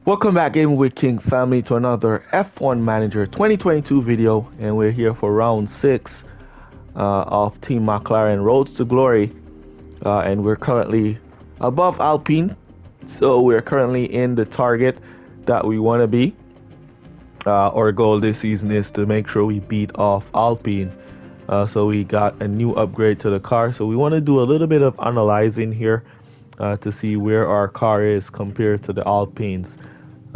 Welcome back in with King family to another F1 Manager 2022 video, and we're here for round 6 of Team McLaren Roads to Glory, and we're currently above Alpine, so we're currently in the target that we want to be. Our goal this season is to make sure we beat off Alpine, so we got a new upgrade to the car, so we want to do a little bit of analyzing here to see where our car is compared to the Alpines.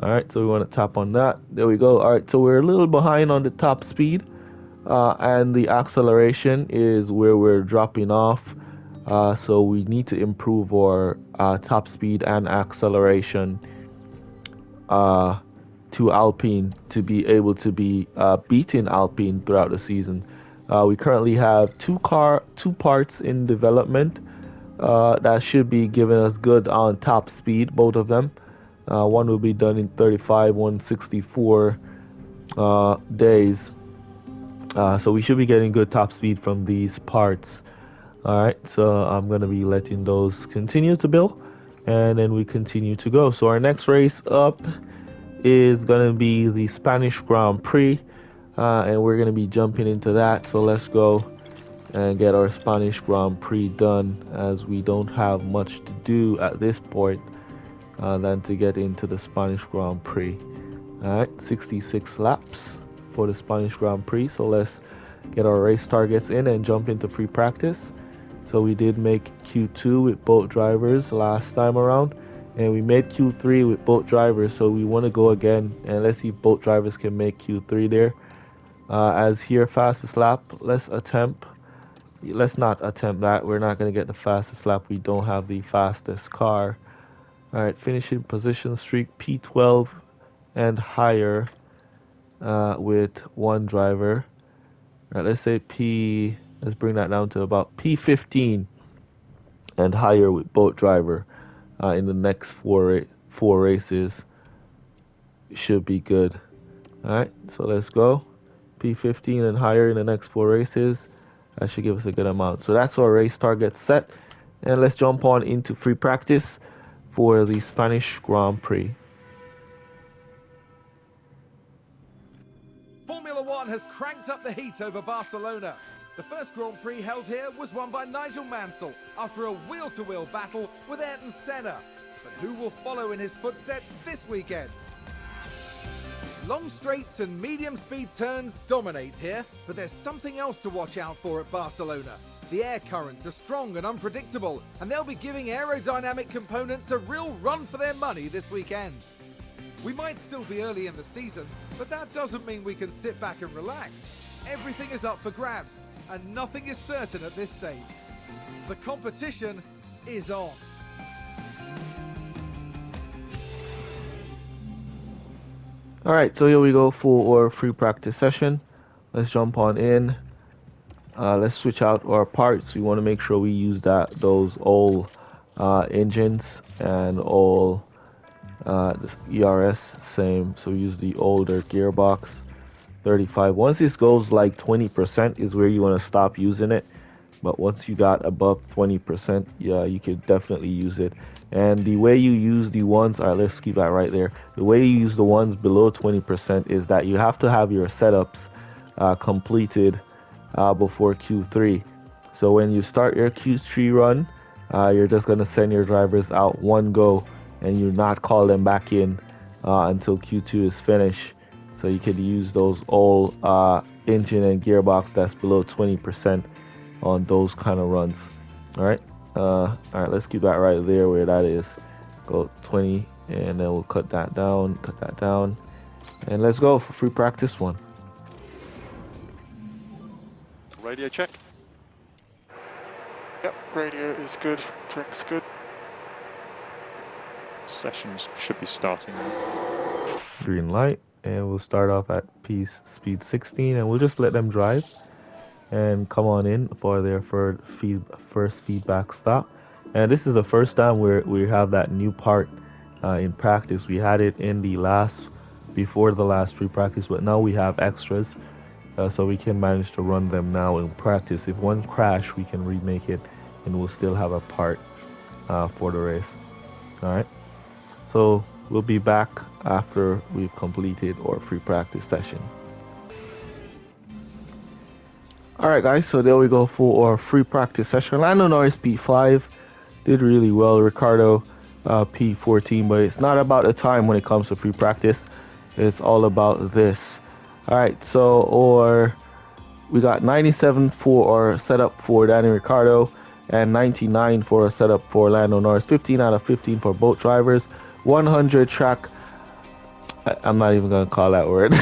All right, so we want to tap on that. There we go. All right, so we're a little behind on the top speed, and the acceleration is where we're dropping off. So we need to improve our top speed and acceleration to Alpine to be able to be beating Alpine throughout the season. We currently have two parts in development that should be giving us good on top speed, both of them. One will be done in 35, 164 days. So we should be getting good top speed from these parts. Alright, so I'm going to be letting those continue to build, and then we continue to go. So our next race up is going to be the Spanish Grand Prix, and we're going to be jumping into that. So let's go and get our Spanish Grand Prix done, as we don't have much to do at this point than to get into the Spanish Grand Prix. Alright, 66 laps for the Spanish Grand Prix. So let's get our race targets in and jump into free practice. So we did make Q2 with both drivers last time around, and we made Q3 with both drivers. So we want to go again, and let's see if both drivers can make Q3 there. As here, fastest lap, let's not attempt that. We're not going to get the fastest lap. We don't have the fastest car. All right, finishing position streak P12 and higher with one driver. All right, let's say let's bring that down to about P15 and higher with both driver in the next four races. Should be good. All right, so let's go. P15 and higher in the next 4 races. That should give us a good amount. So that's our race target set. And let's jump on into free practice for the Spanish Grand Prix. Formula One has cranked up the heat over Barcelona. The first Grand Prix held here was won by Nigel Mansell after a wheel-to-wheel battle with Ayrton Senna. But who will follow in his footsteps this weekend? Long straights and medium speed turns dominate here, but there's something else to watch out for at Barcelona. The air currents are strong and unpredictable, and they'll be giving aerodynamic components a real run for their money this weekend. We might still be early in the season, but that doesn't mean we can sit back and relax. Everything is up for grabs, and nothing is certain at this stage. The competition is on. Alright, so here we go for our free practice session. Let's jump on in. Let's switch out our parts. We want to make sure we use those old engines and all the ERS same. So we use the older gearbox 35. Once this goes like 20% is where you want to stop using it. But once you got above 20%, yeah, you could definitely use it. And the way you use the ones, all right, let's keep that right there. The way you use the ones below 20% is that you have to have your setups completed before Q3. So when you start your Q3 run, you're just going to send your drivers out one go, and you not call them back in until Q2 is finished. So you could use those old engine and gearbox that's below 20% on those kind of runs. All right, let's keep that right there where that is. Go 20, and then we'll cut that down, and let's go for free practice one. Radio check. Yep, radio is good, drink's good. Sessions should be starting. Green light, and we'll start off at speed 16, and we'll just let them drive and come on in for their first feedback stop. And this is the first time we have that new part in practice. We had it in before the last free practice, but now we have extras, so we can manage to run them now in practice. If one crash, we can remake it, and we'll still have a part for the race. All right, so We'll be back after we've completed our free practice session. Alright guys, so there we go for our free practice session. Lando Norris P5 did really well. Ricardo P14, but it's not about the time when it comes to free practice. It's all about this. Alright, so we got 97 for our setup for Danny Ricciardo and 99 for a setup for Lando Norris. 15 out of 15 for both drivers. 100 track. I'm not even gonna call that word.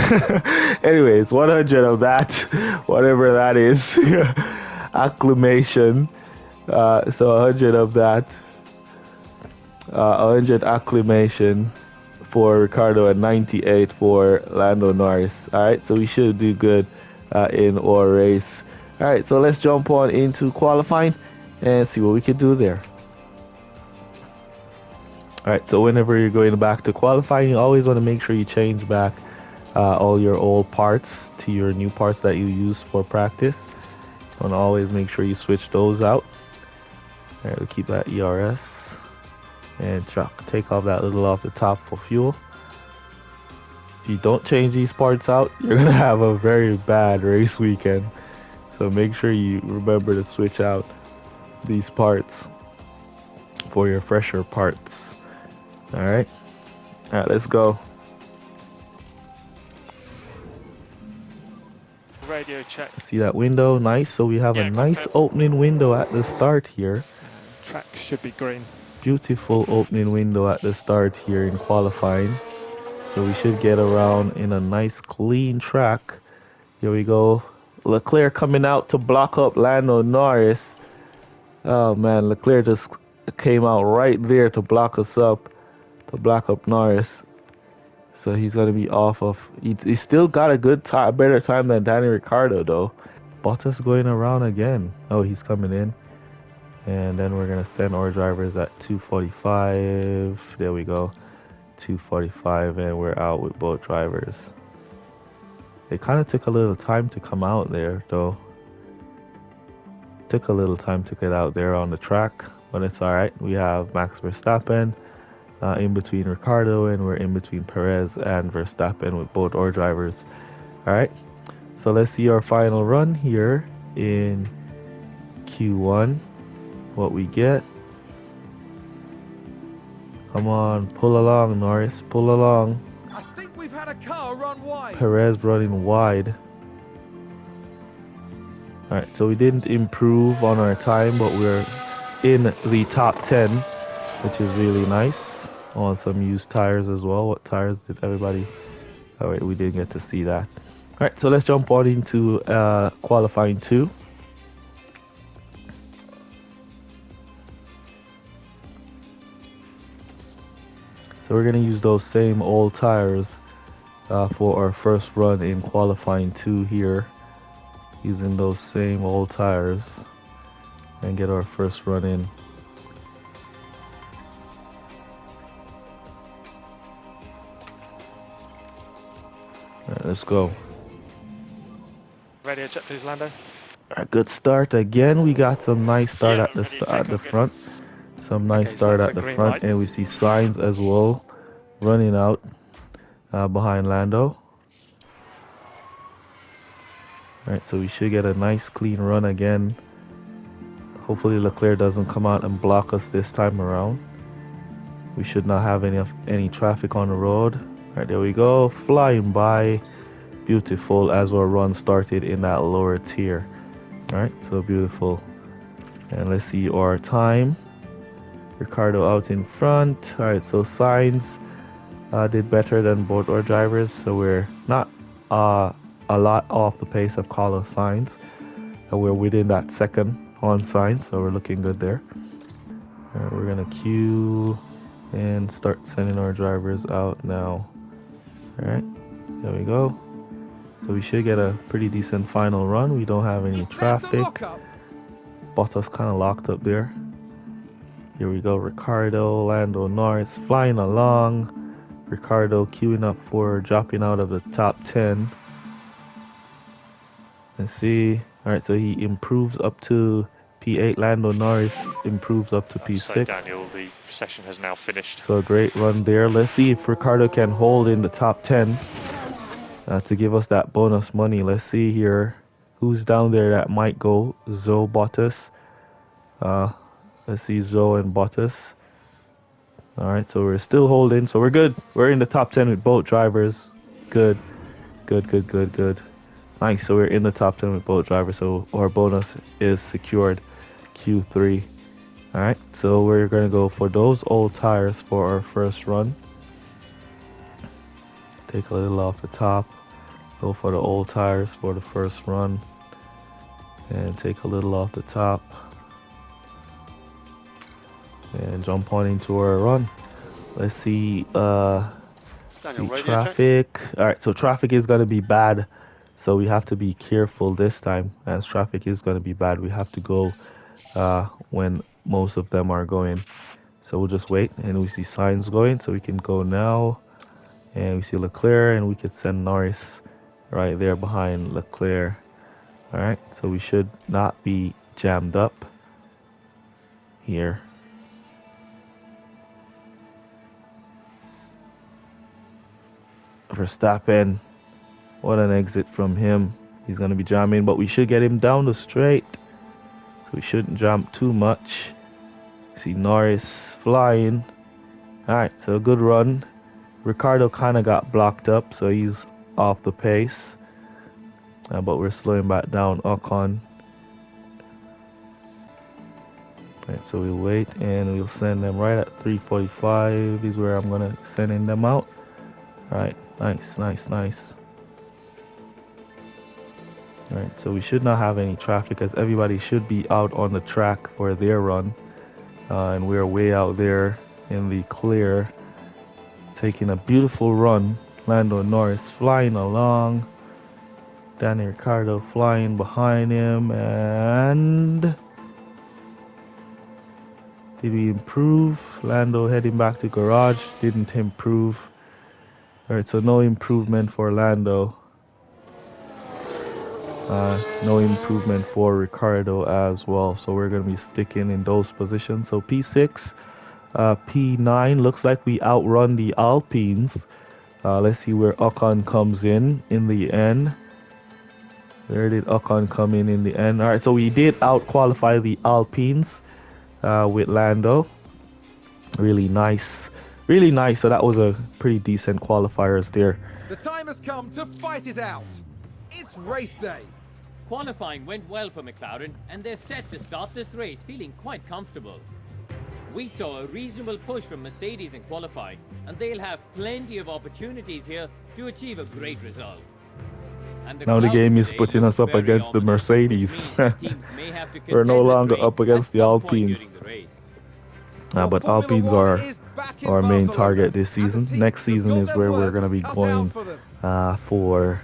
Anyways, 100 of that, whatever that is, acclamation. So 100 of that, 100 acclamation for Ricardo and 98 for Lando Norris. All right, so we should do good in our race. All right, so let's jump on into qualifying and see what we can do there. All right, so whenever you're going back to qualifying, you always want to make sure you change back all your old parts to your new parts that you use for practice. You want to always make sure you switch those out. All right, we'll keep that ERS and take off that little off the top for fuel. If you don't change these parts out, you're gonna have a very bad race weekend. So make sure you remember to switch out these parts for your fresher parts. All right, let's go. Radio check. See that window? Nice. So we have a nice opening window at the start here. Track should be green. Beautiful opening window at the start here in qualifying. So we should get around in a nice clean track. Here we go. Leclerc coming out to block up Lando Norris. Oh man, Leclerc just came out right there to block us up. To block up Norris. So he's going to be off of... He's still got a good time, better time than Danny Ricciardo though. Bottas going around again. Oh, he's coming in. And then we're going to send our drivers at 2:45. There we go. 2:45 and we're out with both drivers. It kind of took a little time to come out there though. Took a little time to get out there on the track. But it's alright. We have Max Verstappen. In between Ricardo, and we're in between Perez and Verstappen with both our drivers. All right, so let's see our final run here in Q1. What we get. Come on, pull along, Norris, pull along. I think we've had a car run wide. Perez running wide. All right, so we didn't improve on our time, but we're in the top 10, which is really nice. On some used tires as well. What tires did everybody... Oh wait, we didn't get to see that. Alright, so let's jump on into qualifying 2. So we're going to use those same old tires for our first run in qualifying 2 here. Using those same old tires and get our first run in. Alright, let's go. Radio check, please, Lando. Alright, good start again. We got some nice start at the front. Some nice start at the front, and we see Sainz as well running out behind Lando. Alright, so we should get a nice clean run again. Hopefully Leclerc doesn't come out and block us this time around. We should not have any traffic on the road. Alright, there we go, flying by. Beautiful as our run started in that lower tier. Alright, so beautiful. And let's see our time. Ricardo out in front. Alright, so Sainz did better than both our drivers. So we're not a lot off the pace of Carlos Sainz. We're within that second on Sainz, so we're looking good there. Alright, we're going to queue and start sending our drivers out now. Alright, there we go. So we should get a pretty decent final run. We don't have any traffic. Bottas kind of locked up there. Here we go, Ricardo, Lando Norris flying along. Ricardo queuing up for dropping out of the top 10. Let's see. Alright, so he improves up to P8. Lando Norris improves up to So P6. Daniel, the session has now finished. So a great run there. Let's see if Ricardo can hold in the top 10 to give us that bonus money. Let's see here who's down there that might go. Zoe Bottas. Let's see Zoe and Bottas. All right, so we're still holding. So we're good. We're in the top 10 with both drivers. Good. Good, good, good, good. Nice. So we're in the top 10 with both drivers. So our bonus is secured. Q3. All right, so we're going to go for those old tires for our first run. Take a little off the top. Go for the old tires for the first run. And take a little off the top. And jump on into our run. Let's see Daniel, the radio check. traffic. All right, so traffic is going to be bad. So we have to be careful this time. As traffic is going to be bad, we have to go when most of them are going. So we'll just wait, and we see signs going, so we can go now. And we see Leclerc, and we could send Norris right there behind Leclerc. All right, so we should not be jammed up here. Verstappen, what an exit from him. He's going to be jamming, but we should get him down the straight. So we shouldn't jam too much. See Norris flying. Alright, so good run. Ricardo kind of got blocked up, so he's off the pace. But we're slowing back down Ocon. Right, so we'll wait and we'll send them right at 345 is where I'm going to sending them out. Alright, nice, nice, nice. Alright, so we should not have any traffic as everybody should be out on the track for their run. And we're way out there in the clear, taking a beautiful run. Lando Norris flying along. Danny Ricciardo flying behind him. And did we improve? Lando heading back to garage. Didn't improve. Alright, so no improvement for Lando. No improvement for Ricardo as well. So we're going to be sticking in those positions. So P6, P9. Looks like we outrun the Alpines. Let's see where Ocon comes in the end. Where did Ocon come in the end? All right, so we did out-qualify the Alpines with Lando. Really nice. Really nice. So that was a pretty decent qualifiers there. The time has come to fight it out. It's race day. Qualifying went well for McLaren, and they're set to start this race feeling quite comfortable. We saw a reasonable push from Mercedes in qualifying, and they'll have plenty of opportunities here to achieve a great result. And Now the game is today putting look us up very against the ominous, Mercedes. which means the teams may have to We're no contend with longer rain up against at the some point Alpines. during the race. Well, But Formula Alpines One are is back in our main Barcelona, target this and the season. teams Next have season got is their where we're work going to be cut out going for them. for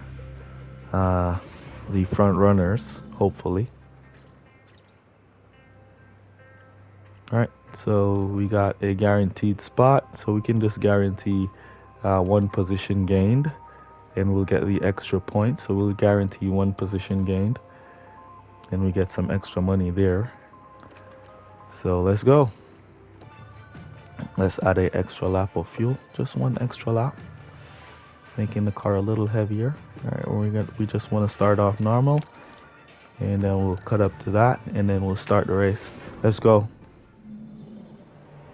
the front runners, hopefully. All right, so we got a guaranteed spot, so we can just guarantee one position gained, and we'll get the extra points. So we'll guarantee one position gained, and we get some extra money there. So let's go. Let's add an extra lap of fuel, just one extra lap, making the car a little heavier. All right, we just want to start off normal, and then we'll cut up to that, and then we'll start the race. Let's go.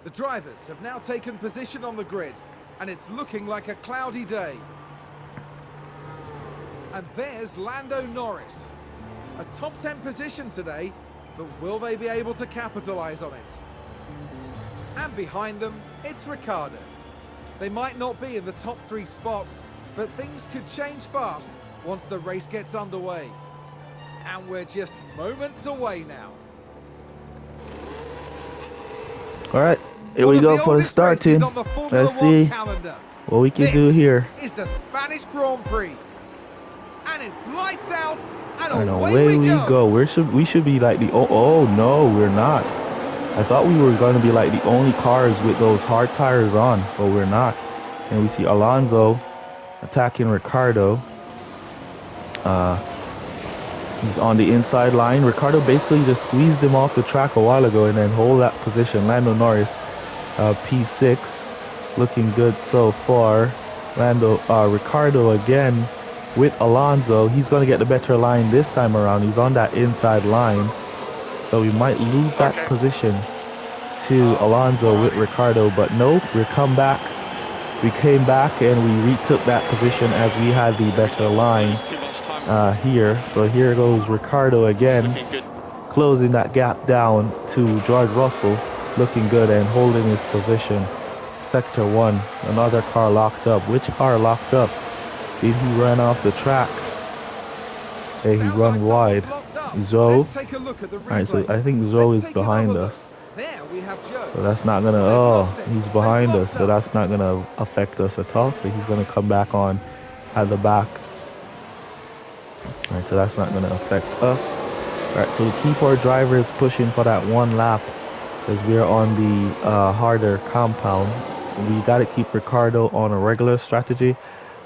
The drivers have now taken position on the grid, and it's looking like a cloudy day. And there's Lando Norris. A top 10 position today, but will they be able to capitalize on it? And behind them, it's Ricciardo. They might not be in the top 3 spots, but things could change fast once the race gets underway. And we're just moments away now. All right, here One we of go the for the oldest start races team. on the Formula Let's One see calendar. what we can This do here. is the Spanish Grand Prix. And it's lights out and And away we go. We should be like the oh no, we're not. I thought we were going to be like the only cars with those hard tires on, but we're not. And we see Alonso attacking Ricardo. He's on the inside line. Ricardo basically just squeezed him off the track a while ago and then hold that position. Lando Norris, P6, looking good so far. Ricardo again with Alonso. He's going to get the better line this time around. He's on that inside line. So we might lose that position to Alonso with Ricardo. But nope, we come back. We came back and we retook that position as we had the better line here. So here goes Ricardo again, closing that gap down to George Russell, looking good and holding his position. Sector 1, another car locked up. Which car locked up? Did he run off the track? Hey, he run wide. Zoe. Alright, so I think Zoe is behind us. So that's not gonna, oh, he's behind us, so that's not gonna affect us at all. So he's gonna come back on at the back. Alright, so that's not gonna affect us. Alright, so we keep our drivers pushing for that one lap because we're on the harder compound. We gotta keep Ricardo on a regular strategy,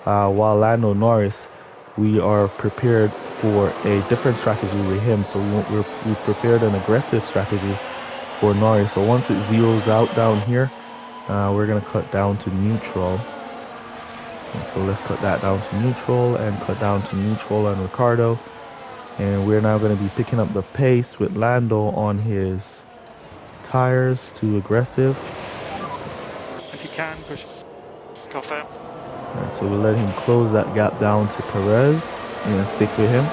while Lando Norris, we are prepared for a different strategy with him. So we prepared an aggressive strategy for Norris. So once it zeroes out down here, we're gonna cut down to neutral. So let's cut that down to neutral and cut down to neutral on Ricardo. And we're now going to be picking up the pace with Lando on his tires to aggressive. If you can, push. Confirm. Right, so we'll let him close that gap down to Perez and stick with him.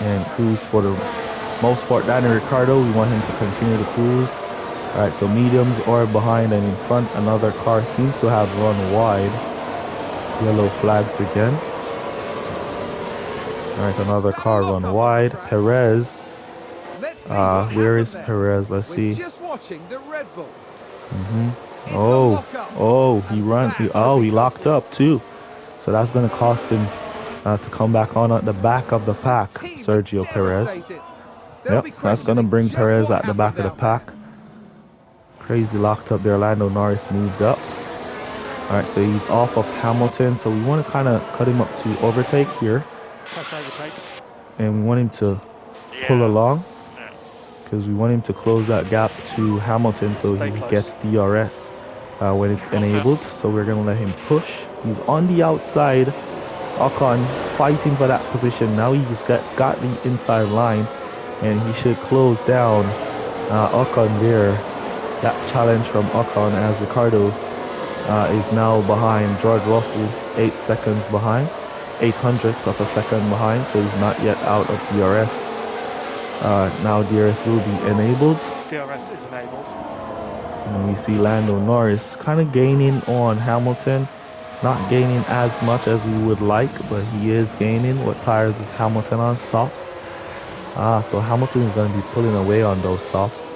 And cruise for the most part. Daniel Ricciardo, we want him to continue to cruise. Alright, so mediums are behind and in front. Another car seems to have run wide. Yellow flags again. Alright, another car run wide. Perez. Where is Perez? Let's see. Oh, he locked up too. So that's going to cost him to come back on at the back of the pack, Sergio Perez. Yep, that's going to bring Perez at the back of the pack. Crazy locked up there. Lando Norris moved up. Alright, so he's off of Hamilton. So we want to kind of cut him up to overtake here. That's overtake. And we want him to pull along. Because we want him to close that gap to Hamilton so he gets DRS when it's enabled. So we're going to let him push. He's on the outside. Ocon fighting for that position. Now he's got the inside line. And he should close down Ocon there. That challenge from Ocon as Ricardo is now behind George Russell, 8 seconds behind, 0.08 of a second behind, so he's not yet out of DRS. Now DRS will be enabled. DRS is enabled. And we see Lando Norris kind of gaining on Hamilton, not gaining as much as we would like, but he is gaining. What tires is Hamilton on? Softs. So Hamilton is going to be pulling away on those softs.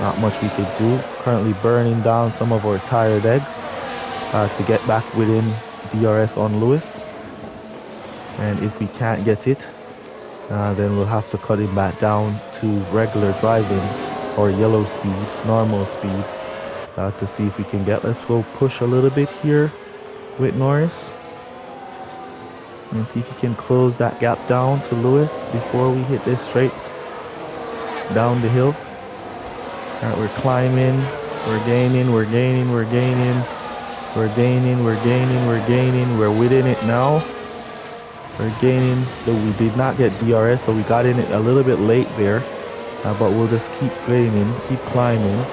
Not much we could do. Currently burning down some of our tired eggs to get back within DRS on Lewis. And if we can't get it, then we'll have to cut him back down to regular driving or yellow speed, normal speed, to see if we can get. Let's go push a little bit here with Norris and see if he can close that gap down to Lewis before we hit this straight down the hill. Alright, we're climbing, we're gaining, we're gaining, we're gaining, we're gaining, we're gaining, we're gaining, we're within it now. We're gaining, though we did not get DRS, so we got in it a little bit late there. But we'll just keep gaining, keep climbing,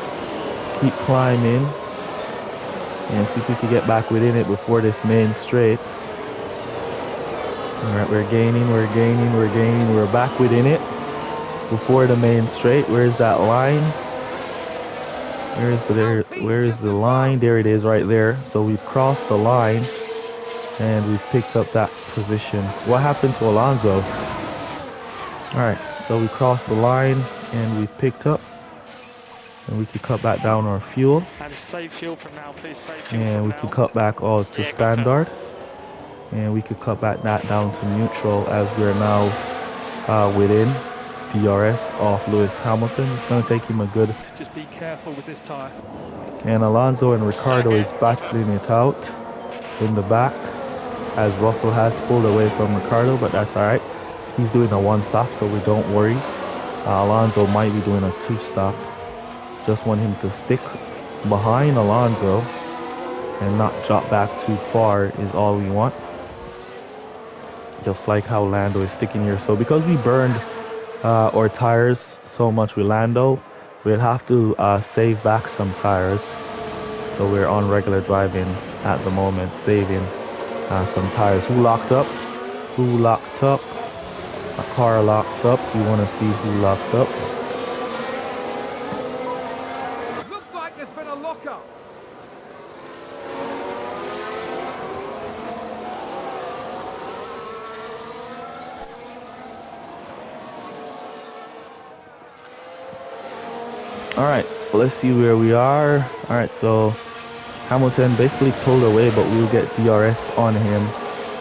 and see if we can get back within it before this main straight. Alright, we're gaining, we're gaining, we're gaining, we're back within it before the main straight. Where's that line? Where is the line? There it is right there. So we've crossed the line and we've picked up that position. What happened to Alonso? Alright, so we crossed the line and we've picked up. And we can cut back down our fuel. And save fuel from now, please. Save fuel and from we now. can cut back all to standard. And we could cut back that down to neutral as we're now within DRS off Lewis Hamilton. It's going to take him a good... Just be careful with this tyre. And Alonso and Ricardo is battling it out in the back. as Russell has pulled away from Ricardo, but that's all right. He's doing a one stop, so we don't worry. Alonso might be doing a two stop. Just want him to stick behind Alonso and not drop back too far is all we want. Just like how Lando is sticking here. So because we burned our tires so much with Lando, we'll have to save back some tires. So we're on regular driving at the moment, saving some tires. Who locked up? Who locked up? A car locked up. We want to see who locked up. Looks like there's been a lockup. All right, let's see where we are. All right, so Hamilton basically pulled away, but we'll get DRS on him,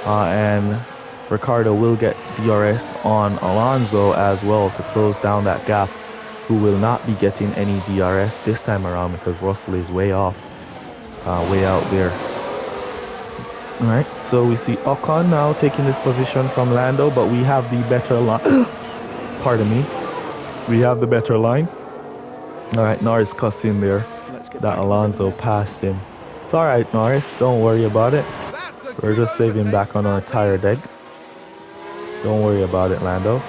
and Ricardo will get DRS on Alonso as well to close down that gap, who will not be getting any DRS this time around because Russell is way off, way out there. All right, so we see Ocon now taking this position from Lando, but we have the better line. Pardon me. We have the better line. All right, Norris cussing there that Alonso passed him. It's all right, Norris. Don't worry about it. We're just saving back on our tire deck. Don't worry about it, Lando.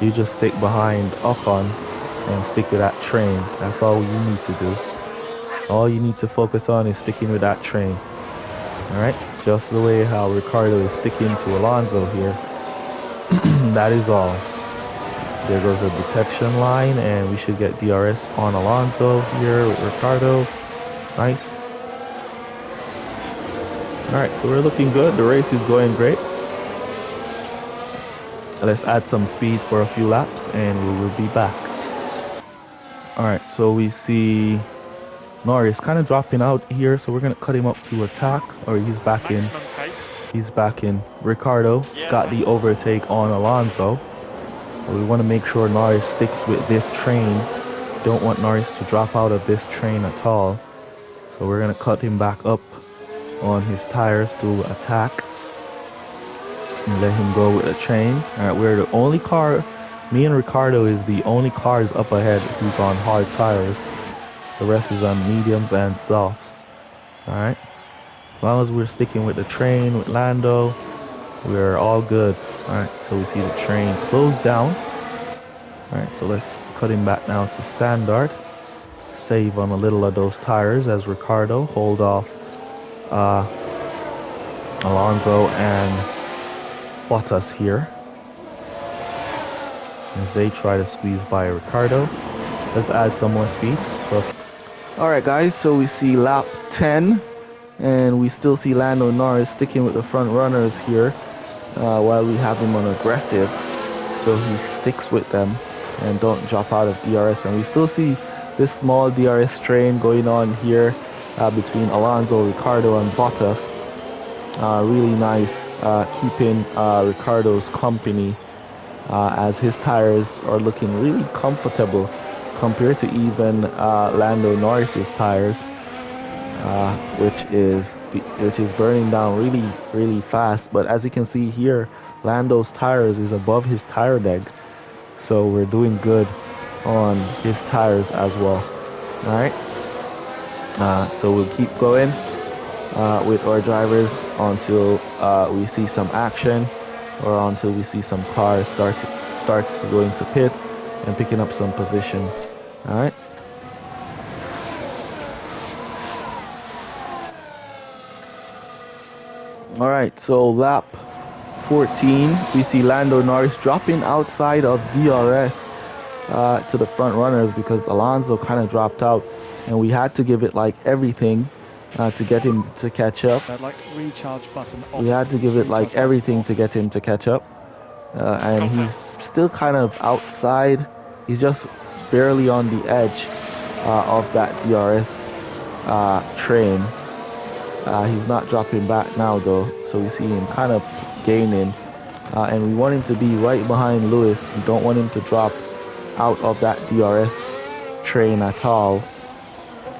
You just stick behind Ocon and stick with that train. That's all you need to do. All you need to focus on is sticking with that train. All right, just the way how Ricardo is sticking to Alonso here. That is all. There goes the detection line, and we should get DRS on Alonso here with Ricardo. Nice. Alright, so we're looking good. The race is going great. Let's add some speed for a few laps, and we will be back. Alright, so we see Norris kind of dropping out here, so we're going to cut him up to attack, or he's back in. He's back in. Ricardo got the overtake on Alonso. We want to make sure Norris sticks with this train. Don't want Norris to drop out of this train at all. So we're going to cut him back up on his tires to attack. And let him go with the train. Alright, we're the only car. Me and Ricardo is the only cars up ahead who's on hard tires. The rest is on mediums and softs. Alright. As long as we're sticking with the train, with Lando, we're all good. Alright, so we see the train close down. Alright, so let's cut him back now to standard. Save on a little of those tires as Ricardo hold off Alonso and Bottas here as they try to squeeze by Ricardo. Let's add some more speed. Alright guys, so we see lap 10 and we still see Lando Norris sticking with the front runners here. While we have him on aggressive, so he sticks with them and don't drop out of DRS. And we still see this small DRS train going on here between Alonso, Ricardo, and Bottas. Really nice, keeping Ricardo's company as his tires are looking really comfortable compared to even Lando Norris's tires, which is burning down really fast. But as you can see here, Lando's tires is above his tire deck, so we're doing good on his tires as well. All right, so we'll keep going with our drivers until we see some action, or until we see some cars start going to pit and picking up some position. All right. All right, so lap 14, we see Lando Norris dropping outside of DRS to the front runners because Alonso kind of dropped out, and we had to give it like everything to get him to catch up. That like recharge button off. We had to give it like everything to get him to catch up, and he's still kind of outside. He's just barely on the edge of that DRS train. He's not dropping back now though, so we see him kind of gaining, and we want him to be right behind Lewis. We don't want him to drop out of that DRS train at all.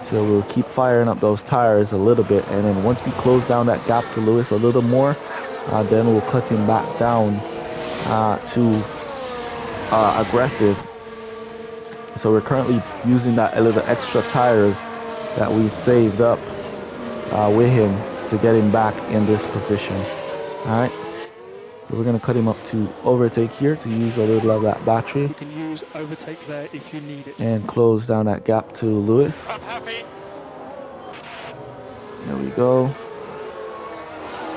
So we'll keep firing up those tires a little bit, and then once we close down that gap to Lewis a little more, then we'll cut him back down to aggressive. So we're currently using that little extra tires that we've saved up with him to get him back in this position. All right. So we're going to cut him up to overtake here to use a little of that battery. You can use overtake there if you need it. And close down that gap to Lewis. I'm happy. There we go.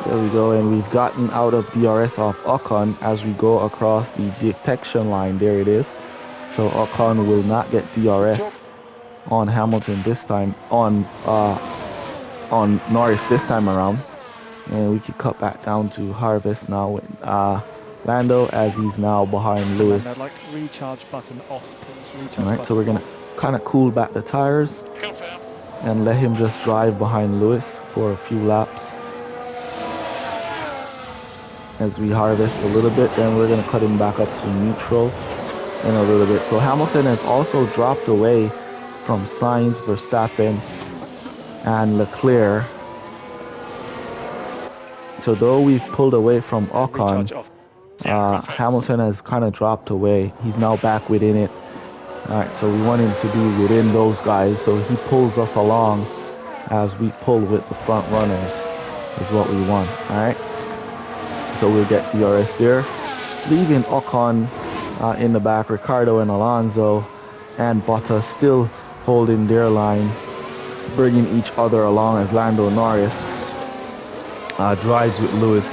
There we go. And we've gotten out of DRS off Ocon as we go across the detection line. There it is. So Ocon will not get DRS on Hamilton this time, on Norris this time around. And we can cut back down to Harvest now with Lando, as he's now behind Lewis. And like recharge button off, please. Recharge Alright, so we're gonna kind of cool back the tires Confirm. and let him just drive behind Lewis for a few laps. As we harvest a little bit, then we're gonna cut him back up to neutral in a little bit. So Hamilton has also dropped away from Sainz, Verstappen, and Leclerc. So though we've pulled away from Ocon, recharge off. Hamilton has kind of dropped away. He's now back within it. Alright, so we want him to be within those guys, so he pulls us along as we pull with the front runners is what we want. Alright, so we'll get DRS there, leaving Ocon in the back, Ricardo and Alonso and Bottas still holding their line, bringing each other along as Lando Norris drives with Lewis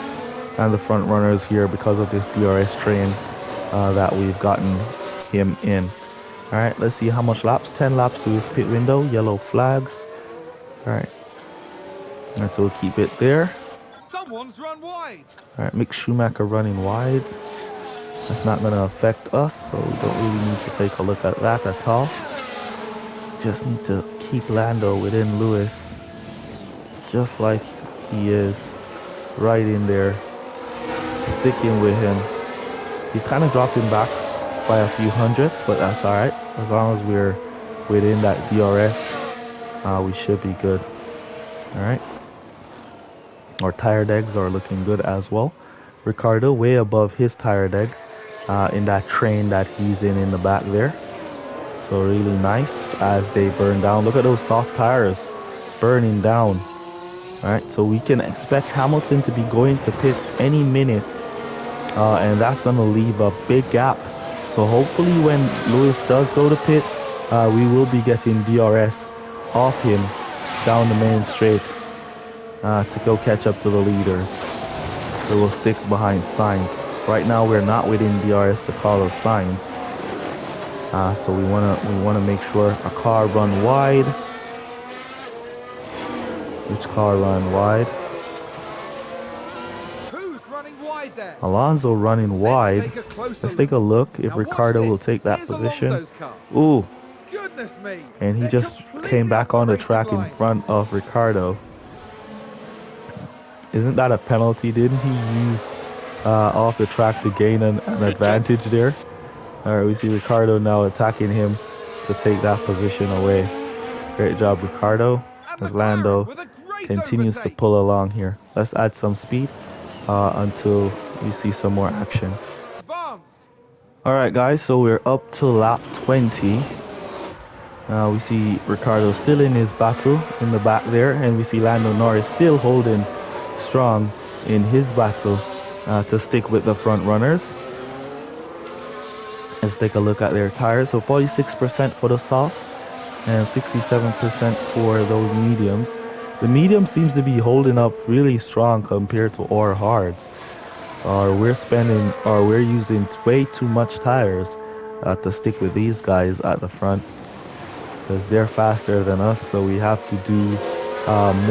and the front runners here because of this DRS train that we've gotten him in. All right, let's see how much laps. 10 laps to his pit window. Yellow flags. All right, and so we'll keep it there. Someone's run wide. All right, Mick Schumacher running wide. That's not going to affect us, so we don't really need to take a look at that at all. Just need to keep Lando within Lewis, just like he is, right in there, sticking with him. He's kind of dropping back by a few hundredths, but that's all right. As long as we're within that DRS, we should be good. All right. Our tire degs are looking good as well. Ricardo way above his tire deg in that train that he's in the back there. So really nice as they burn down. Look at those soft tires burning down. All right, so we can expect Hamilton to be going to pit any minute, and that's going to leave a big gap. So hopefully when Lewis does go to pit, we will be getting DRS off him down the main straight to go catch up to the leaders. So we'll stick behind Sainz. Right now we're not within DRS to Carlos Sainz. So we wanna make sure a car run wide. Which car run wide? Who's running wide there? Alonso running wide. Let's take a look if Ricardo will take that position. Ooh, Goodness me. and he They're just completely came back off on the the racing track in line. front of Ricardo. Isn't that a penalty? Didn't he use off the track to gain an advantage there? Alright, we see Ricardo now attacking him to take that position away. Great job, Ricardo. And As McLaren Lando with a great continues to overtake. pull along here. Let's add some speed until we see some more action. Advanced. Alright guys, so we're up to lap 20. We see Ricardo still in his battle in the back there, and we see Lando Norris still holding strong in his battle to stick with the front runners. Let's take a look at their tires. So 46% for the softs and 67% for those mediums. The medium seems to be holding up really strong compared to our hards. We're using way too much tires to stick with these guys at the front, because they're faster than us, so we have to do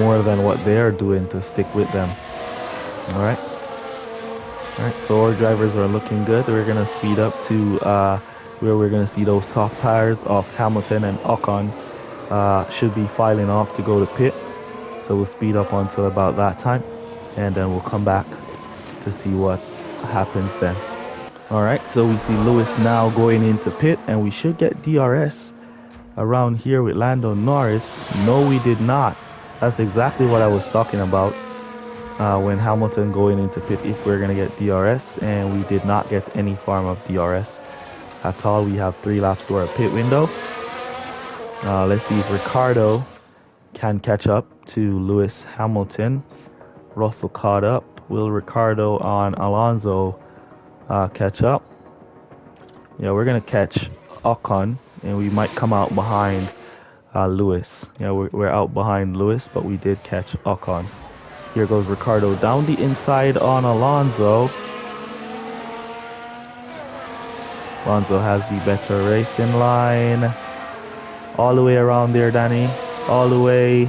more than what they're doing to stick with them. All right, so our drivers are looking good. We're gonna speed up to where we're gonna see those soft tires of Hamilton and Ocon should be filing off to go to pit. So we'll speed up until about that time, and then we'll come back to see what happens then. All right, so we see Lewis now going into pit, and we should get DRS around here with Lando Norris? No, we did not. That's exactly what I was talking about when Hamilton going into pit if we're going to get DRS, and we did not get any form of DRS at all. We have 3 laps to our pit window. Let's see if Ricardo can catch up to Lewis Hamilton. Russell caught up. Will Ricardo on Alonso catch up? Yeah, we're going to catch Ocon, and we might come out behind Lewis. Yeah, we're out behind Lewis, but we did catch Ocon. Here goes Ricardo down the inside on Alonso. Alonso has the better racing line. All the way around there, Danny. All the way.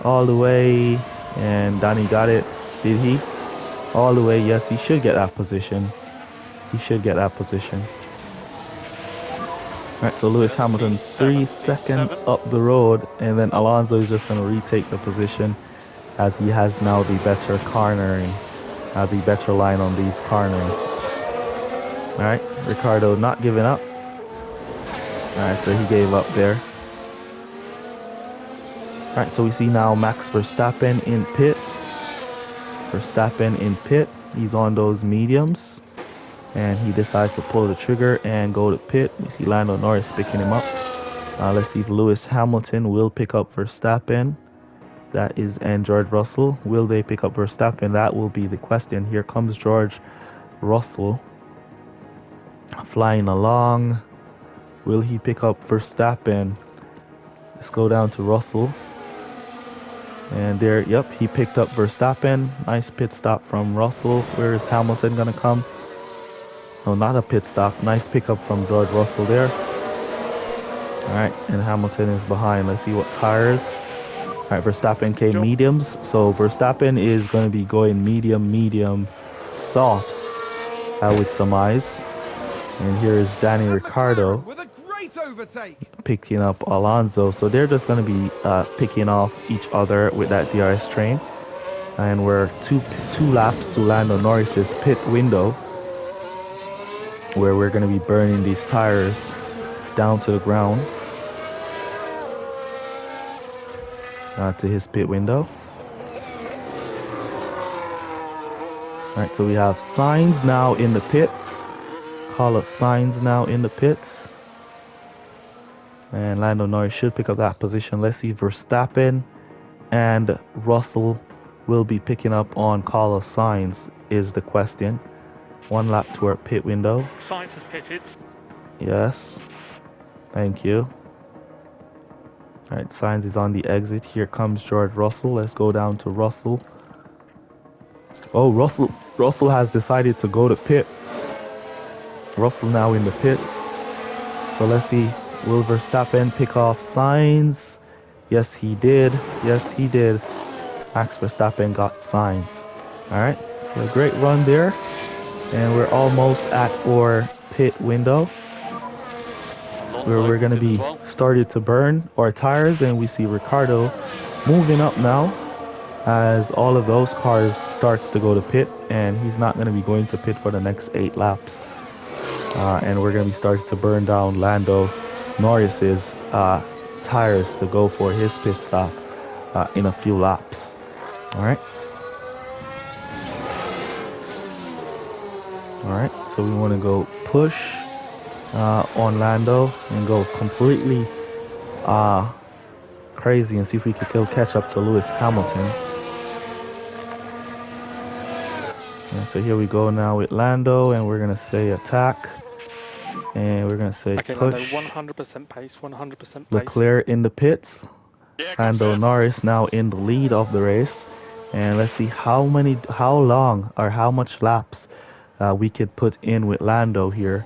All the way. And Danny got it. Did he? All the way. Yes, he should get that position. He should get that position. Alright, so Lewis Hamilton 3 seconds up the road, and then Alonso is just going to retake the position as he has now the better cornering, the better line on these corners. Alright, Ricardo not giving up. Alright, so he gave up there. Alright, so we see now Max Verstappen in pit. Verstappen in pit. He's on those mediums. And he decides to pull the trigger and go to pit. We see Lando Norris picking him up. Let's see if Lewis Hamilton will pick up Verstappen. That is, and George Russell. Will they pick up Verstappen? That will be the question. Here comes George Russell flying along. Will he pick up Verstappen? Let's go down to Russell. And there, yep, he picked up Verstappen. Nice pit stop from Russell. Where is Hamilton gonna come? No, not a pit stop. Nice pickup from George Russell there. Alright, and Hamilton is behind. Let's see what tires. Alright, Verstappen came mediums. So Verstappen is going to be going medium, softs, I would surmise. And here is Danny Ricciardo with a great overtake. Picking up Alonso. So they're just going to be picking off each other with that DRS train. And we're two laps to Lando Norris's pit window, where we're going to be burning these tires down to the ground to his pit window. Alright, so we have Sainz now in the pits. Call up Sainz now in the pits. And Lando Norris should pick up that position. Let's see if Verstappen and Russell will be picking up on Carlos Sainz is the question. 1 lap to our pit window. Sainz has pitted. Yes. Thank you. Alright, Sainz is on the exit. Here comes George Russell. Let's go down to Russell. Oh, Russell has decided to go to pit. Russell now in the pits. So let's see. Will Verstappen pick off Sainz? Yes, he did. Yes, he did. Max Verstappen got Sainz. Alright, so a great run there. And we're almost at our pit window, where we're going to be started to burn our tires. And we see Ricardo moving up now as all of those cars starts to go to pit, and he's not going to be going to pit for the next 8 laps. And we're going to be starting to burn down Lando Norris's tires to go for his pit stop in a few laps. Alright, so we want to go push on Lando and go completely crazy and see if we can catch up to Lewis Hamilton. And so here we go now with Lando, and we're going to say attack. And we're going to say okay, push. Lando, 100% pace, 100% pace. Leclerc in the pits. Lando Norris now in the lead of the race. And let's see how long or how much laps we could put in with Lando here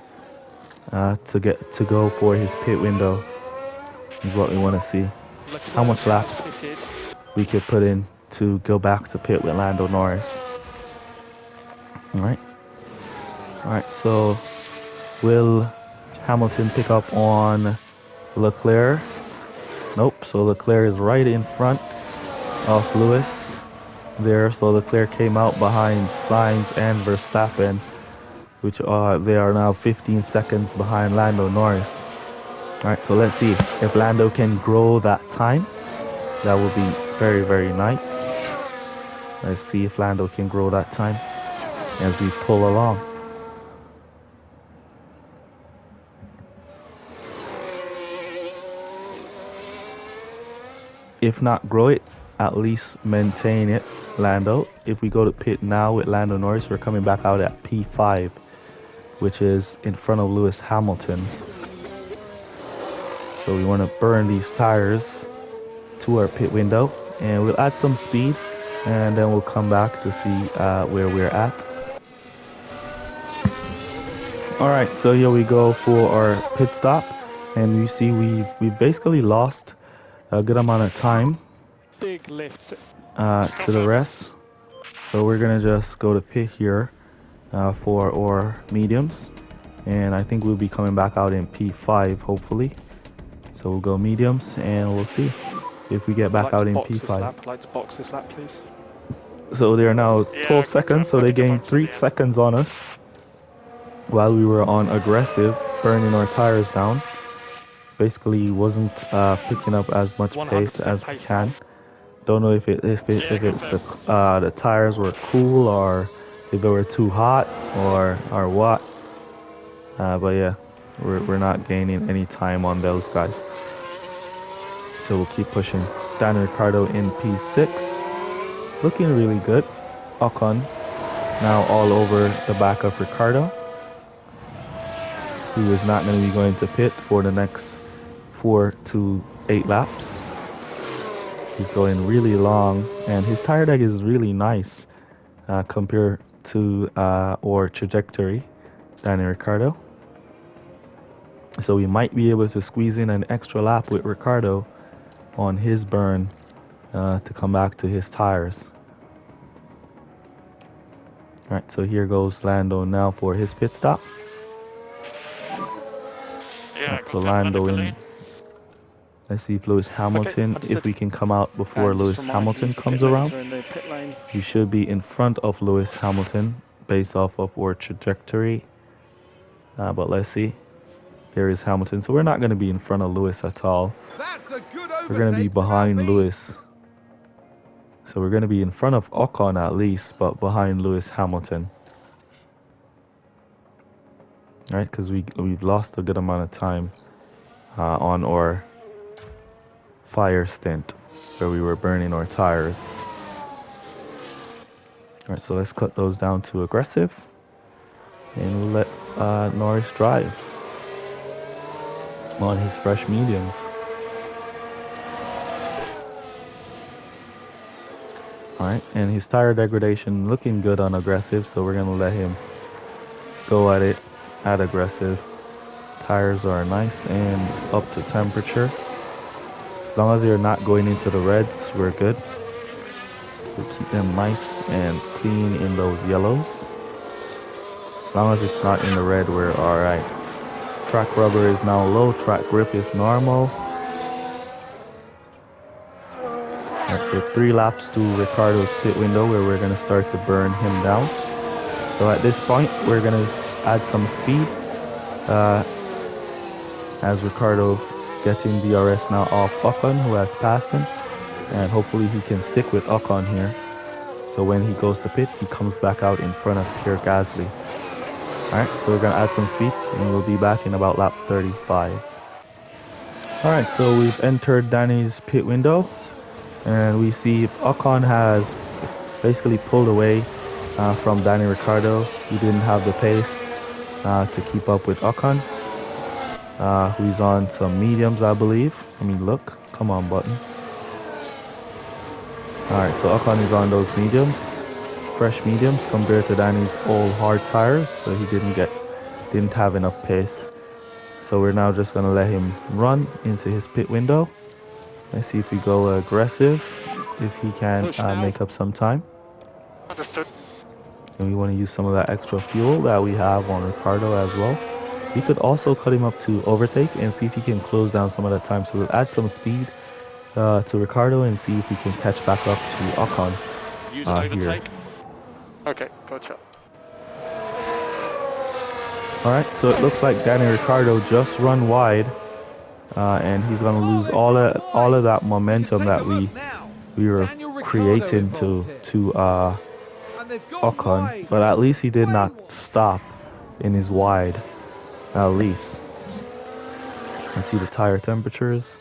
to go for his pit window is what we want to see. Leclerc how much laps pitted. we could put in to go back to pit with Lando Norris. Alright, so will Hamilton pick up on Leclerc? Nope, so Leclerc is right in front of Lewis there. So Leclerc came out behind Sainz and Verstappen, which they are now 15 seconds behind Lando Norris. All right, so let's see if Lando can grow that time. That will be very, very nice. Let's see if Lando can grow that time as we pull along. If not grow it, at least maintain it, Lando. If we go to pit now with Lando Norris, we're coming back out at P5, which is in front of Lewis Hamilton. So we want to burn these tires to our pit window, and we'll add some speed, and then we'll come back to see where we're at. All right, so here we go for our pit stop, and you see we basically lost a good amount of time Big lifts. to the rest. So we're gonna just go to pit here for our mediums, and I think we'll be coming back out in P5 hopefully. So we'll go mediums, and we'll see if we get back out in P5. I'd like to box this lap, please. So they are now 12 Yeah, seconds, so they gained 3 seconds on us while we were on aggressive, burning our tires down. Basically wasn't picking up as much pace as we can. Don't know if it's the tires were cool or if they were too hot or what. But yeah, we're not gaining any time on those guys. So we'll keep pushing. Daniel Ricciardo in P6, looking really good. Ocon now all over the back of Ricciardo, who is not going to be going to pit for the next 4 to 8 laps. He's going really long, and his tire deck is really nice compared to our trajectory, Daniel Ricciardo. So we might be able to squeeze in an extra lap with Ricciardo on his burn to come back to his tires. All right, so here goes Lando now for his pit stop. Yeah, Right, so Lando in. Let's see if Lewis Hamilton, if we can come out before Lewis Hamilton comes around. We should be in front of Lewis Hamilton based off of our trajectory. But let's see. There is Hamilton. So we're not going to be in front of Lewis at all. That's a good We're going to be overtake from behind Alpine. Lewis. So we're going to be in front of Ocon at least, but behind Lewis Hamilton. Right, because we've lost a good amount of time on our fire stint where we were burning our tires. All right, so let's cut those down to aggressive, and we'll let Norris drive on his fresh mediums. All right, and his tire degradation looking good on aggressive, so we're gonna let him go at it at aggressive. Tires are nice and up to temperature. As long as they're not going into the reds, we're good. We'll keep them nice and clean in those yellows. As long as it's not in the red, we're alright. Track rubber is now low, track grip is normal. Alright, so 3 laps to Ricciardo's pit window where we're going to start to burn him down. So at this point, we're going to add some speed as Ricciardo getting DRS now off Ocon, who has passed him, and hopefully he can stick with Ocon here. So when he goes to pit, he comes back out in front of Pierre Gasly. Alright, so we're going to add some speed, and we'll be back in about lap 35. Alright, so we've entered Danny's pit window, and we see Ocon has basically pulled away from Danny Ricciardo. He didn't have the pace to keep up with Ocon, who's on some mediums, I believe. I mean, look, come on, button. Alright, so Ocon is on those mediums, fresh mediums compared to Danny's old hard tires, so he didn't have enough pace. So we're now just gonna let him run into his pit window. Let's see if we go aggressive, if he can make up some time. Understood. And we want to use some of that extra fuel that we have on Ricciardo as well. We could also cut him up to overtake and see if he can close down some of that time. So we'll add some speed to Ricciardo and see if we can catch back up to Ocon Use an overtake. here. Okay, gotcha. Alright, so it looks like Danny Ricciardo just run wide and he's gonna lose all of that We can momentum take a that look now. we were Daniel Ricciardo creating involved here. to And they've gone Ocon, wide. but at least he did Way not wide. stop in his wide. At least. I see the tire temperatures.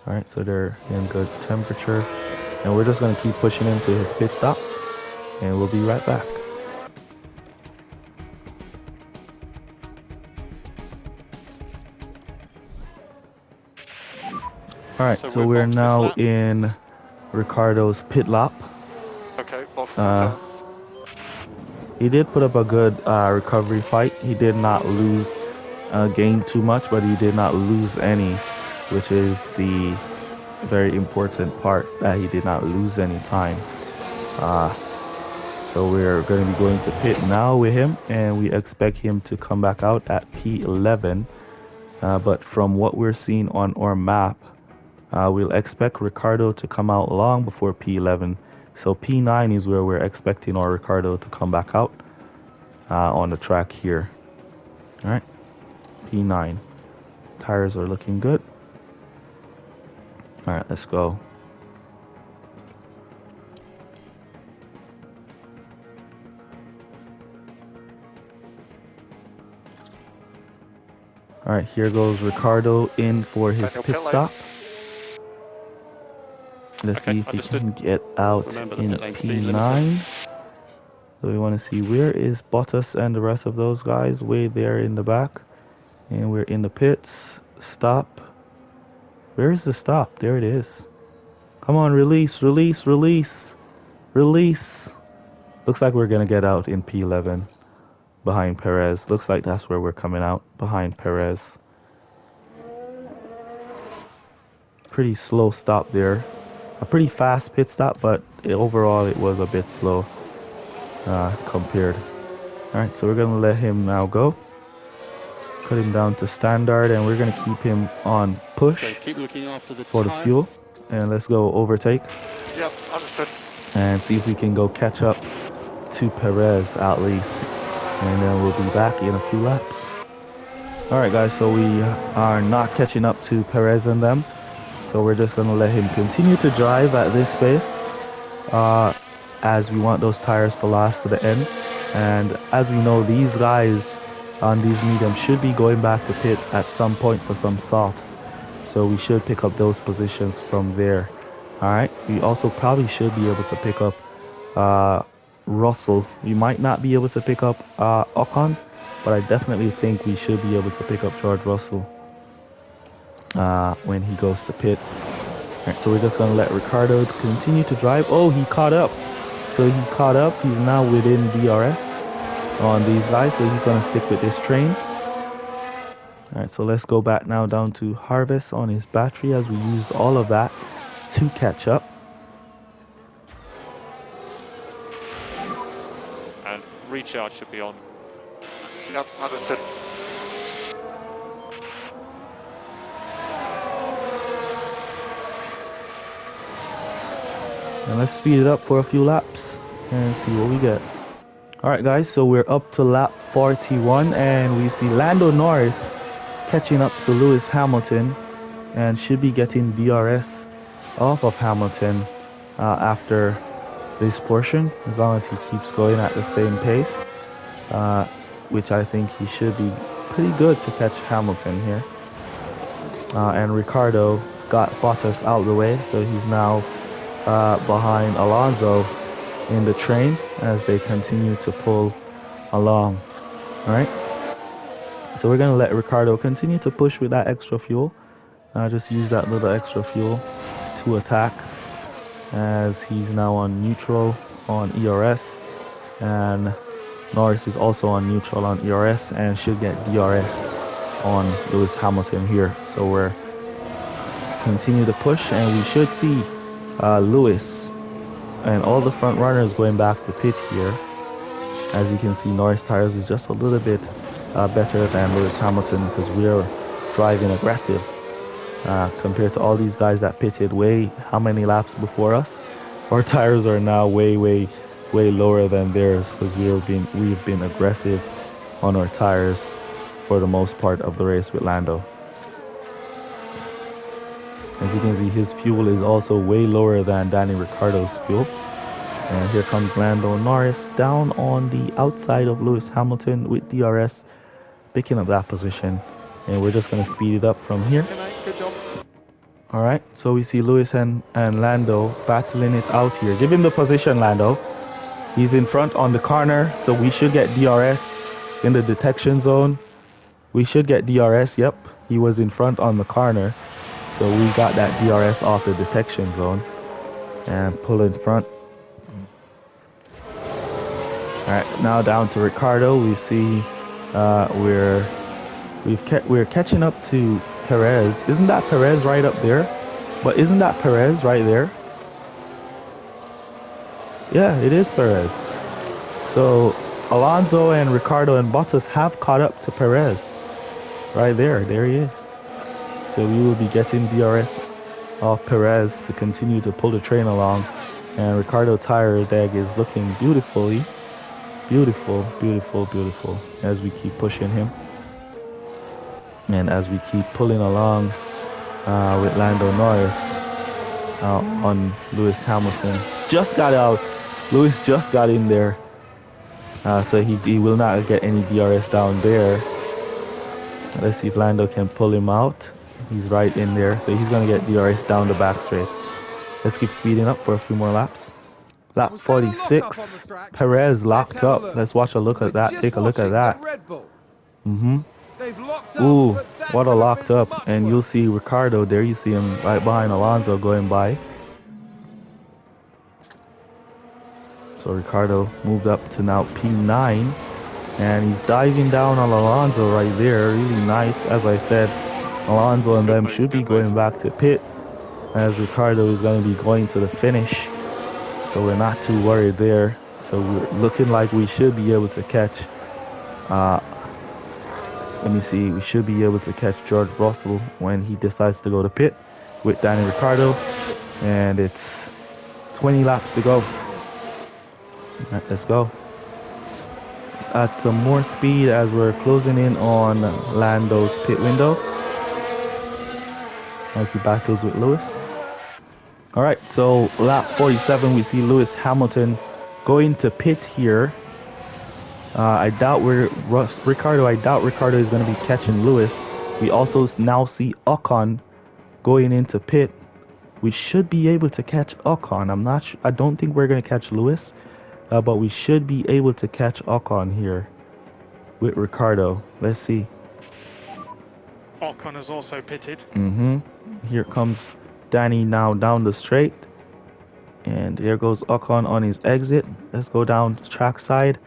All right, so they're in good temperature, and we're just gonna keep pushing him to his pit stop, and we'll be right back. All right, so we're box this now lap. in Ricardo's pit lap. Okay, box Uh, confirmed. he did put up a good recovery fight. He did not lose, gain too much, but he did not lose any, which is the very important part, that he did not lose any time. So we're going to be going to pit now with him, and we expect him to come back out at P11. But from what we're seeing on our map, we'll expect Ricardo to come out long before P11. So P9 is where we're expecting our Ricardo to come back out on the track here. All right, P9. Tires are looking good. All right, let's go. All right, here goes Ricardo in for his Daniel pit pit lane. stop. Let's Okay, see if understood. he can get out Remember the in pit lane speed P9. limiter. So we want to see, where is Bottas and the rest of those guys? Way there in the back. And we're in the pits. Stop. Where is the stop? There it is. Come on, release, release, release, release. Looks like we're going to get out in P11 behind Perez. Looks like that's where we're coming out, behind Perez. Pretty slow stop there. A pretty fast pit stop, but overall it was a bit slow compared. All right, so we're going to let him now go. Cut him down to standard, and we're going to keep him on push Okay, keep looking after the for the time. fuel. And let's go overtake Yep, understood. and see if we can go catch up to Perez at least. And then we'll be back in a few laps. All right, guys, so we are not catching up to Perez and them. So we're just going to let him continue to drive at this pace as we want those tires to last to the end. And as we know, these guys on these mediums should be going back to pit at some point for some softs. So we should pick up those positions from there. All right. We also probably should be able to pick up Russell. We might not be able to pick up Ocon, but I definitely think we should be able to pick up George Russell when he goes to pit. All right, so we're just going to let Ricardo continue to drive. Oh, he caught up. So he caught up. He's now within DRS on these guys, so he's going to stick with this train. All right, so let's go back now down to harvest on his battery, as we used all of that to catch up. And recharge should be on. Yep, understood. And let's speed it up for a few laps and see what we get. All right, guys, so we're up to lap 41, and we see Lando Norris catching up to Lewis Hamilton and should be getting DRS off of Hamilton after this portion, as long as he keeps going at the same pace, which I think he should be pretty good to catch Hamilton here. And Ricardo got Bottas out of the way, so he's now behind Alonso in the train as they continue to pull along. All right, so we're gonna let Ricardo continue to push with that extra fuel. Just use that little extra fuel to attack, as he's now on neutral on ERS, and Norris is also on neutral on ERS and should get DRS on Lewis Hamilton here. So we're continue to push, and we should see Lewis and all the front runners going back to pit here. As you can see, Norris tires is just a little bit better than Lewis Hamilton, because we're driving aggressive compared to all these guys that pitted how many laps before us. Our tires are now way lower than theirs, because we've been aggressive on our tires for the most part of the race with Lando. As you can see, his fuel is also way lower than Danny Ricciardo's fuel. And here comes Lando Norris down on the outside of Lewis Hamilton with DRS picking up that position. And we're just going to speed it up from here. Okay, mate, good job. All right, so we see Lewis and Lando battling it out here. Give him the position, Lando. He's in front on the corner, so we should get DRS in the detection zone. We should get DRS, yep. He was in front on the corner, so we got that DRS off the detection zone. And pull in front. All right, now down to Ricardo. We see we're catching up to Perez. Isn't that Perez right up there? But isn't that Perez right there? Yeah, it is Perez. So Alonso and Ricardo and Bottas have caught up to Perez. Right there. There he is. So we will be getting DRS off Perez to continue to pull the train along. And Ricardo tire deck is looking beautiful, as we keep pushing him. And as we keep pulling along with Lando Norris on Lewis Hamilton. Just got out. Lewis just got in there. So he will not get any DRS down there. Let's see if Lando can pull him out. He's right in there. So he's going to get DRS down the back straight. Let's keep speeding up for a few more laps. Lap 46. Perez locked up. Let's watch a look at that. Take a look at that. Ooh, what a locked up. And you'll see Ricardo there. You see him right behind Alonso going by. So Ricardo moved up to now P9. And he's diving down on Alonso right there. Really nice. As I said, Alonso and them should be going back to pit, as Ricardo is going to be going to the finish. So we're not too worried there. So we're looking like we should be able to catch let me see, we should be able to catch George Russell when he decides to go to pit with Danny Ricciardo. And it's 20 laps to go. All right, let's go. Let's add some more speed as we're closing in on Lando's pit window as he battles with Lewis. All right, so lap 47, we see Lewis Hamilton going to pit here. I doubt Ricardo is going to be catching Lewis. We also now see Ocon going into pit. We should be able to catch Ocon. I don't think we're going to catch Lewis, but we should be able to catch Ocon here with Ricardo. Let's see. Ocon has also pitted. Here comes Danny now down the straight. And there goes Ocon on his exit. Let's go down the track side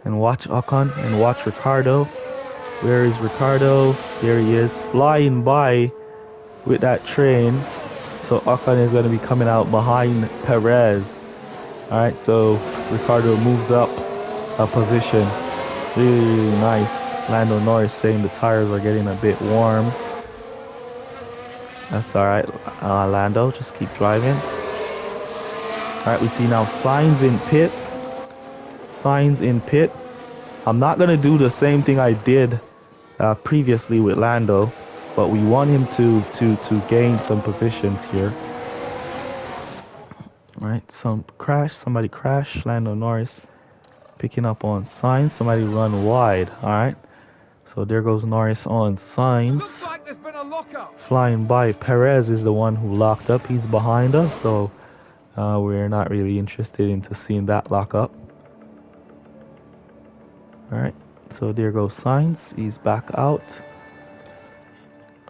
and watch Ocon and watch Ricardo. Where is Ricardo? There he is, flying by with that train. So Ocon is going to be coming out behind Perez. All right, so Ricardo moves up a position. Really nice. Lando Norris saying the tires are getting a bit warm. That's all right, Lando, just keep driving. All right, we see now Sainz in pit. Sainz in pit. I'm not going to do the same thing I did previously with Lando, but we want him to gain some positions here. All right, somebody crash. Lando Norris picking up on Sainz. Somebody run wide. All right, so there goes Norris on Sainz. Looks like there's been a lockup. Flying by. Perez is the one who locked up. He's behind us, so we're not really interested into seeing that lock up. All right, so there goes Sainz. He's back out.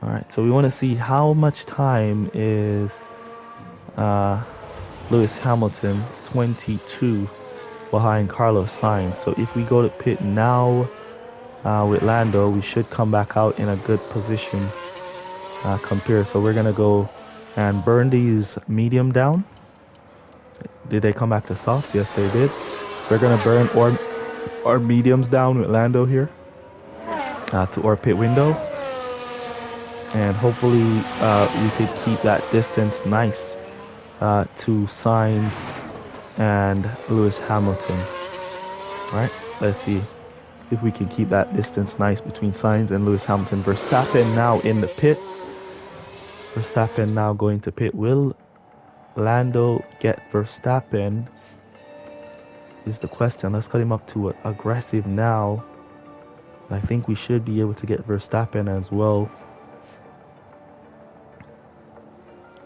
All right, so we want to see how much time is Lewis Hamilton, 22, behind Carlos Sainz. So if we go to pit now with Lando, we should come back out in a good position compared. So we're gonna go and burn these medium down. Did they come back to softs? Yes, they did. We're gonna burn our mediums down with Lando here to our pit window, and hopefully we could keep that distance nice to Sainz and Lewis Hamilton. All right, let's see if we can keep that distance nice between Sainz and Lewis Hamilton. Verstappen now in the pits. Verstappen now going to pit. Will Lando get Verstappen? Is the question. Let's cut him up to aggressive now. I think we should be able to get Verstappen as well.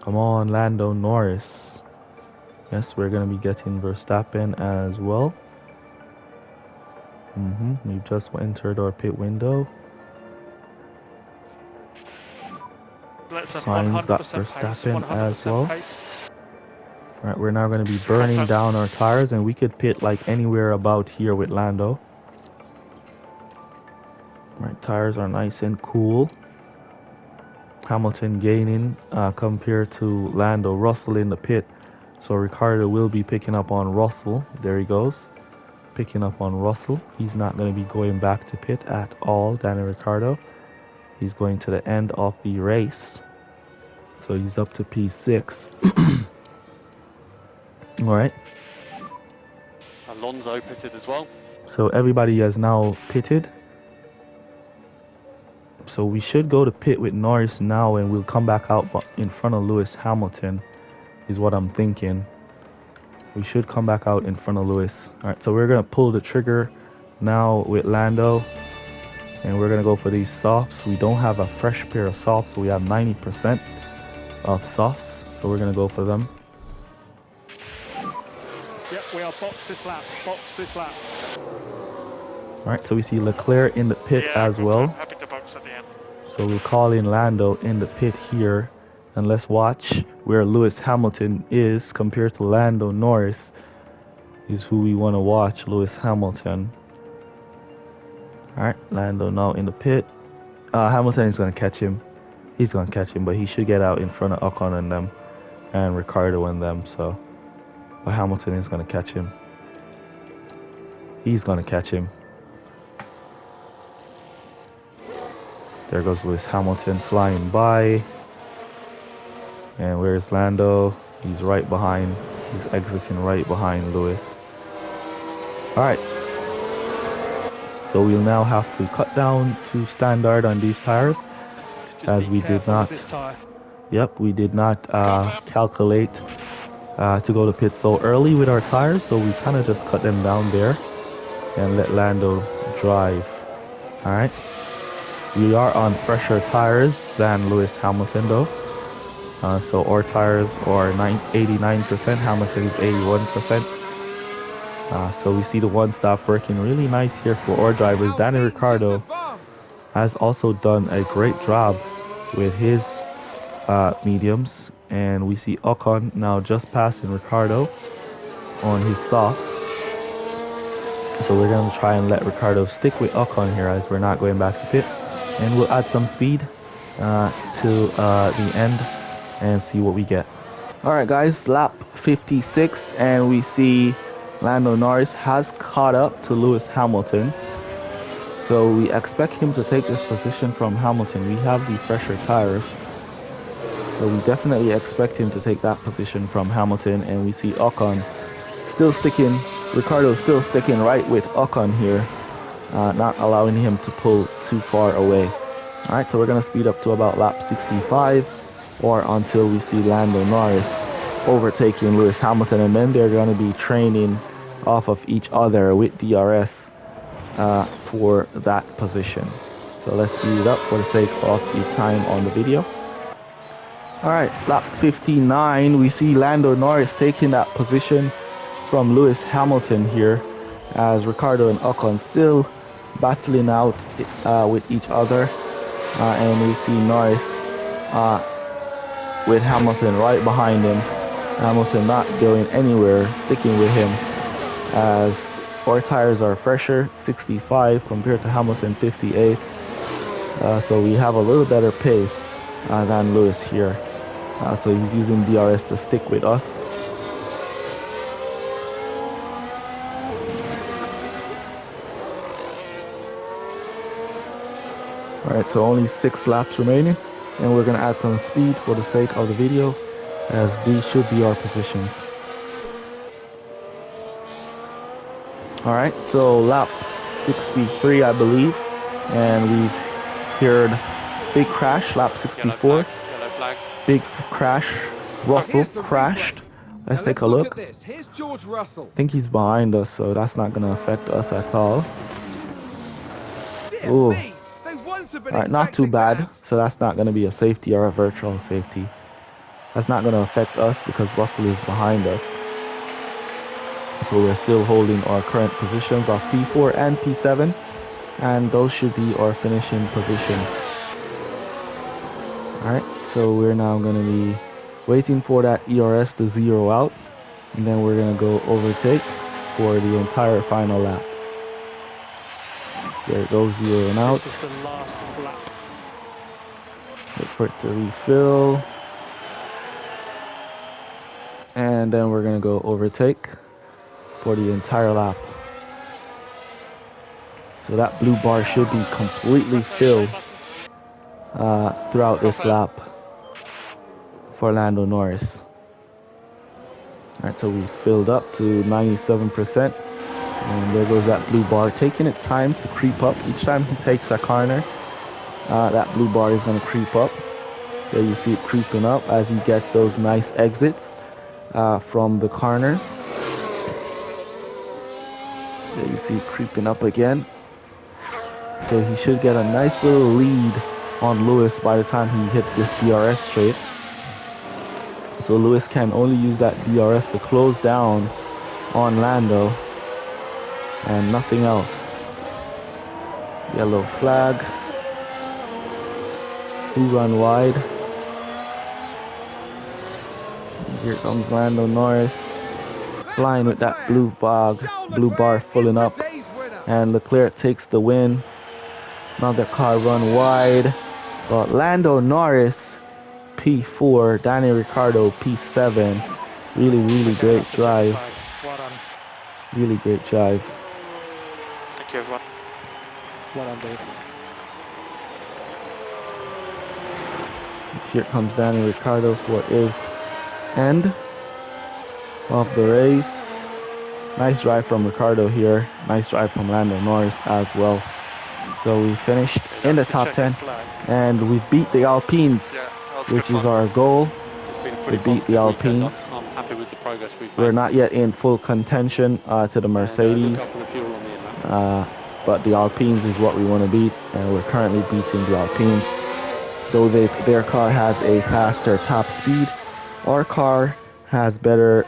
Come on, Lando Norris. Yes, we're going to be getting Verstappen as well. We just entered our pit window. Let's have Sainz got 100% pace. Verstappen as 100% well. pace. All right, we're now going to be burning down our tires, and we could pit like anywhere about here with Lando. All right, tires are nice and cool. Hamilton gaining compared to Lando. Russell in the pit. So Ricardo will be picking up on Russell. There he goes. Picking up on Russell. He's not going to be going back to pit at all, Daniel Ricciardo. He's going to the end of the race. So he's up to P6. All right. Alonso pitted as well. So everybody has now pitted. So we should go to pit with Norris now, and we'll come back out in front of Lewis Hamilton, is what I'm thinking. We should come back out in front of Lewis. All right, so we're going to pull the trigger now with Lando, and we're going to go for these softs. We don't have a fresh pair of softs, so we have 90% of softs, so we're going to go for them. Yep, we are box this lap. Box this lap. All right, so we see Leclerc in the pit as well. Happy to box at the end. So we'll call in Lando in the pit here. And let's watch where Lewis Hamilton is compared to Lando Norris. Is who we want to watch, Lewis Hamilton. All right, Lando now in the pit. Hamilton is going to catch him. He's going to catch him, but he should get out in front of Ocon and them, and Ricardo and them. So, but Hamilton is going to catch him. He's going to catch him. There goes Lewis Hamilton flying by. And where's Lando? He's right behind. He's exiting right behind Lewis. Alright. So we'll now have to cut down to standard on these tires. As we did not. Yep, we did not calculate to go to pit so early with our tires. So we kind of just cut them down there and let Lando drive. Alright. We are on fresher tires than Lewis Hamilton though. So our tires are 89%, Hamilton's 81%. So we see the one stop working really nice here for our drivers. Daniel Ricciardo has also done a great job with his mediums. And we see Ocon now just passing Ricciardo on his softs. So we're going to try and let Ricciardo stick with Ocon here as we're not going back to pit. And we'll add some speed to the end and see what we get. Alright guys, lap 56, and we see Lando Norris has caught up to Lewis Hamilton. So we expect him to take this position from Hamilton. We have the fresher tires. So we definitely expect him to take that position from Hamilton. And we see Ocon still sticking, Ricciardo still sticking right with Ocon here. Not allowing him to pull too far away. Alright, so we're going to speed up to about lap 65 or until we see Lando Norris overtaking Lewis Hamilton, and then they're going to be training off of each other with DRS for that position. So let's speed it up for the sake of the time on the video. Alright, lap 59, we see Lando Norris taking that position from Lewis Hamilton here, as Ricciardo and Ocon still battling out with each other, and we see Norris with Hamilton right behind him. Hamilton not going anywhere, sticking with him, as our tires are fresher, 65 compared to Hamilton 58. So we have a little better pace than Lewis here. So he's using DRS to stick with us. Alright, so only 6 laps remaining, and we're going to add some speed for the sake of the video, as these should be our positions. Alright, so lap 63 I believe, and we've heard big crash, lap 64. flags. Big crash. Russell Here's the crashed. replay. Let's Now take let's a look at look. this. Here's George Russell. I think he's behind us, so that's not going to affect us at all. Dear Ooh. me, they won't have been All right, not too expecting bad. that. So that's not going to be a safety or a virtual safety. That's not going to affect us because Russell is behind us. So we're still holding our current positions of P4 and P7. And those should be our finishing positions. Alright, so we're now going to be waiting for that ERS to zero out. And then we're going to go overtake for the entire final lap. There it goes, zeroing out. This is the last lap. Wait for it to refill. And then we're going to go overtake for the entire lap. So that blue bar should be completely filled throughout this lap for Lando Norris. Alright, so we filled up to 97%. And there goes that blue bar, taking its time to creep up. Each time he takes a corner, that blue bar is going to creep up. There you see it creeping up as he gets those nice exits from the corners. There you see it creeping up again. So he should get a nice little lead on Lewis by the time he hits this DRS straight. So Lewis can only use that DRS to close down on Lando and nothing else. Yellow flag. Who run wide? Here comes Lando Norris flying with that blue bar filling up, and Leclerc takes the win. Another car run wide, but Lando Norris P4, Danny Ricciardo P7. Really great drive. Well done. Really great drive. Thank you, everyone. Well done, Dave. Here comes Danny Ricciardo for his end of the race. Nice drive from Ricciardo here. Nice drive from Lando Norris as well. So we finished in the top 10 and we beat the Alpines, which is our goal. It's been To pretty beat the positive weekend. Alpines. I'm happy with the progress we've We're made. not yet in full contention to the Mercedes, Look after the fuel on me in that. but the Alpines is what we want to beat, and we're currently beating the Alpines. Though their car has a faster top speed, our car has better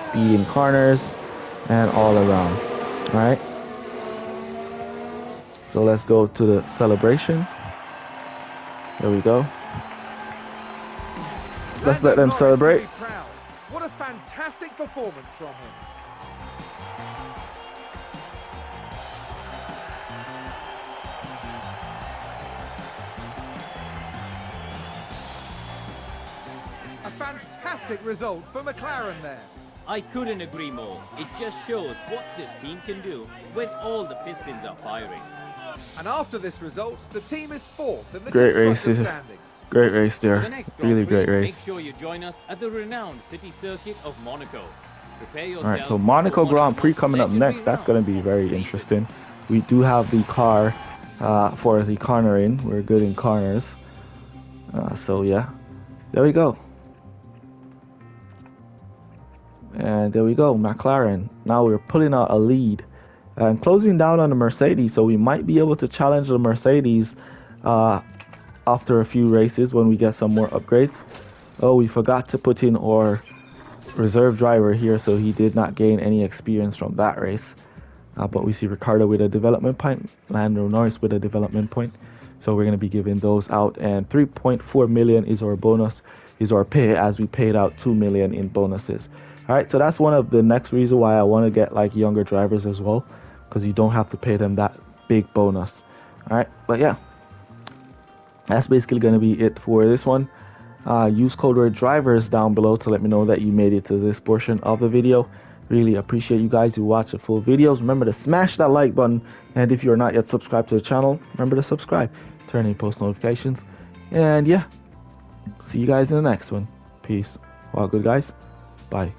speed in corners and all around. All right. So let's go to the celebration. There we go. Let's let them celebrate. What a fantastic performance from him. A fantastic result for McLaren there. I couldn't agree more. It just shows what this team can do when all the pistons are firing. And after this result, the team is fourth in the Great constructor race. standings. Great race For the there. next Grand Really Prix, great race. make sure you join us at the renowned city circuit of Monaco. Prepare All right, so yourselves Monaco for one of Grand the Prix most coming up legendary next. That's rounds going to be very of the interesting. We do have the car for the cornering. We're good in corners. So yeah, there we go. And there we go, McLaren. Now we're pulling out a lead and closing down on the Mercedes. So we might be able to challenge the Mercedes after a few races when we get some more upgrades. Oh, we forgot to put in our reserve driver here, so he did not gain any experience from that race. But we see Ricciardo with a development point, Lando Norris with a development point. So we're going to be giving those out, and 3.4 million is our bonus, is our pay, as we paid out 2 million in bonuses. All right, so that's one of the next reason why I want to get like younger drivers as well, because you don't have to pay them that big bonus. All right, but yeah, that's basically going to be it for this one. Use code word drivers down below to let me know that you made it to this portion of the video. Really appreciate you guys who watch the full videos. Remember to smash that like button, and if you're not yet subscribed to the channel, remember to subscribe, turn on post notifications, and yeah, see you guys in the next one. Peace. All good, guys. Bye.